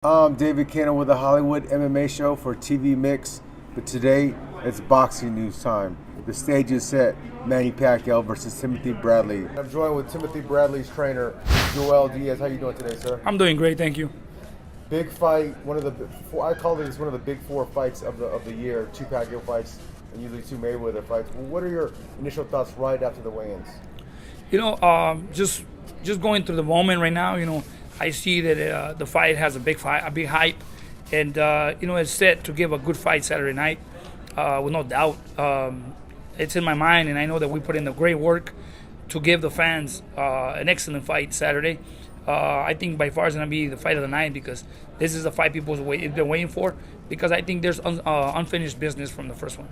I'm David Kano with the Hollywood MMA Show for TV Mix, but today it's boxing news time. The stage is set. Manny Pacquiao versus Timothy Bradely. I'm joined with Timothy Bradley's trainer, Joel Diaz. How you doing today, sir? I'm doing great, thank you. Big fight. I call this one of the big four fights of the year. Two Pacquiao fights and usually two Mayweather fights. What are your initial thoughts right after the weigh-ins? Just going through the moment right now. I see that the fight has a big hype, and it's set to give a good fight Saturday night, with no doubt. It's in my mind, and I know that we put in the great work to give the fans an excellent fight Saturday. I think by far it's going to be the fight of the night because this is the fight people have been waiting for, because I think there's unfinished business from the first one.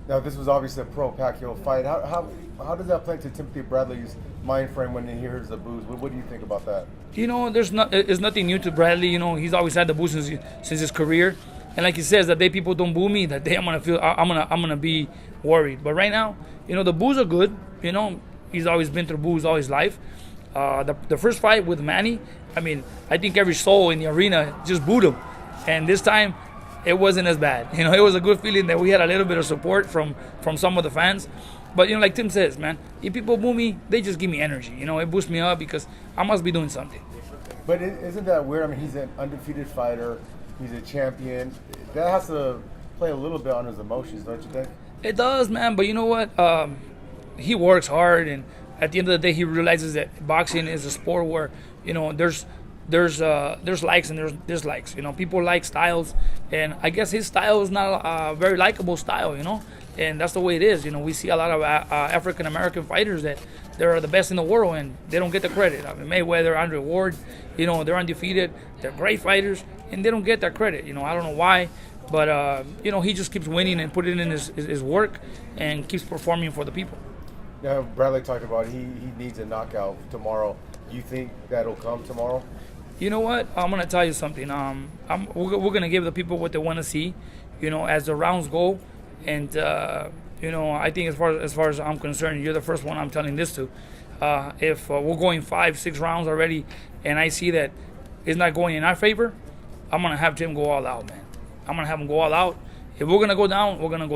Now, this was obviously a pro-Pacquiao fight. How does that play into Timothy Bradley's mind frame when he hears the boos? What do you think about that? It's nothing new to Bradley. He's always had the boos since his career, and like he says, the day people don't boo me, that day I'm gonna be worried. But right now, the boos are good. He's always been through boos all his life. The first fight with Manny, I think every soul in the arena just booed him, and this time it wasn't as bad. It was a good feeling that we had a little bit of support from some of the fans. But like Tim says, man, if people boo me, they just give me energy. It boosts me up because I must be doing something. But isn't that weird? He's an undefeated fighter. He's a champion. That has to play a little bit on his emotions, don't you think? It does, man. But you know what? He works hard, and at the end of the day, he realizes that boxing is a sport where there's likes and there's dislikes. People like styles, and I guess his style is not a very likable style. And that's the way it is. We see a lot of African American fighters that they're the best in the world and they don't get the credit. Mayweather, Andre Ward, they're undefeated. They're great fighters and they don't get that credit. I don't know why, but he just keeps winning and putting in his work and keeps performing for the people. Yeah, Bradley talked about he needs a knockout tomorrow. You think that'll come tomorrow? You know what? I'm gonna tell you something. We're gonna give the people what they want to see. As the rounds go. And I think as far as I'm concerned, you're the first one I'm telling this to. If we're going 5-6 rounds already, and I see that it's not going in our favor, I'm gonna have Tim go all out, man. I'm gonna have him go all out. If we're gonna go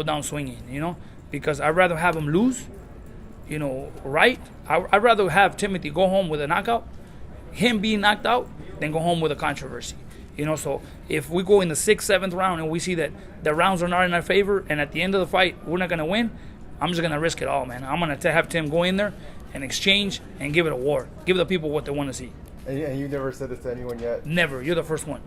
down swinging, because I'd rather have him lose, right. I'd rather have Timothy go home with a knockout, him being knocked out, than go home with a controversy. So if we go in the 6th, 7th round and we see that the rounds are not in our favor and at the end of the fight we're not going to win, I'm just going to risk it all, man. I'm going to have Tim go in there and exchange and give it a war. Give the people what they want to see. And you never said this to anyone yet? Never. You're the first one.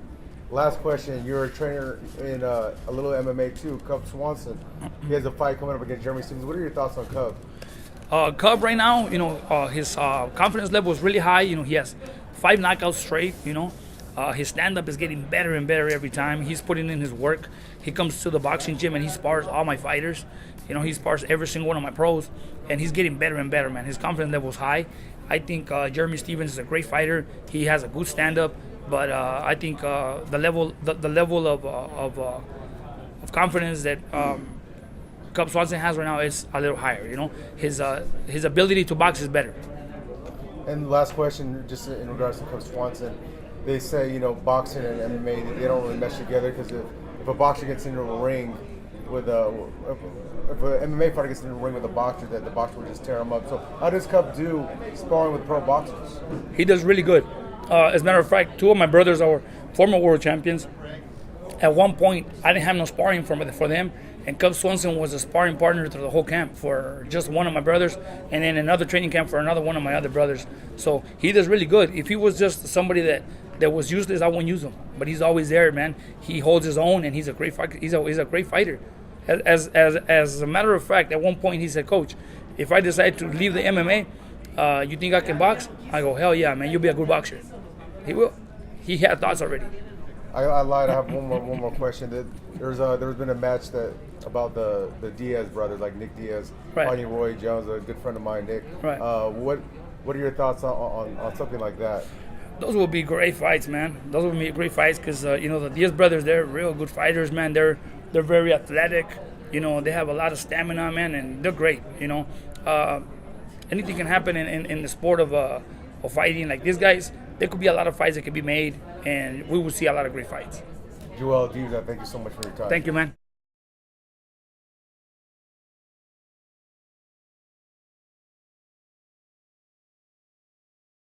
Last question. You're a trainer in a little MMA too, Cub Swanson. He has a fight coming up against Jeremy Stephens. What are your thoughts on Cub? Cub right now, his confidence level is really high. He has 5 knockouts straight, his stand-up is getting better and better every time. He's putting in his work. He comes to the boxing gym and he spars all my fighters. He spars every single one of my pros, and he's getting better and better, man. His confidence level is high. I think Jeremy Stephens is a great fighter. He has a good stand-up, but I think the level of confidence that Cub Swanson has right now is a little higher. His ability to box is better. And last question, just in regards to Cub Swanson. They say, boxing and MMA, they don't really mesh together because if a boxer gets into a ring with if an MMA fighter gets into a ring with a boxer, that the boxer will just tear him up. So how does Cub do sparring with pro boxers? He does really good. As a matter of fact, 2 of my brothers are former world champions. At one point, I didn't have no sparring for them, and Cub Swanson was a sparring partner through the whole camp for just one of my brothers, and then another training camp for another one of my other brothers. So he does really good. If he was just somebody that was useless, I wouldn't use him. But he's always there, man. He holds his own, and he's a great fighter. He's a great fighter. As a matter of fact, at one point he said, "Coach, if I decide to leave the MMA, you think I can box?" I go, "Hell yeah, man! You'll be a good boxer." He will. He had thoughts already. I lied. I have one more question. There's been a match about the Diaz brothers, like Nick Diaz, right, fighting Roy Jones, a good friend of mine, Nick. Right. What are your thoughts on something like that? Those will be great fights, man. Those will be great fights because the Diaz brothers, they're real good fighters, man. They're very athletic. They have a lot of stamina, man, and they're great. Anything can happen in the sport of fighting. Like these guys, there could be a lot of fights that could be made, and we will see a lot of great fights. Joel Diaz, thank you so much for your time. Thank you, man.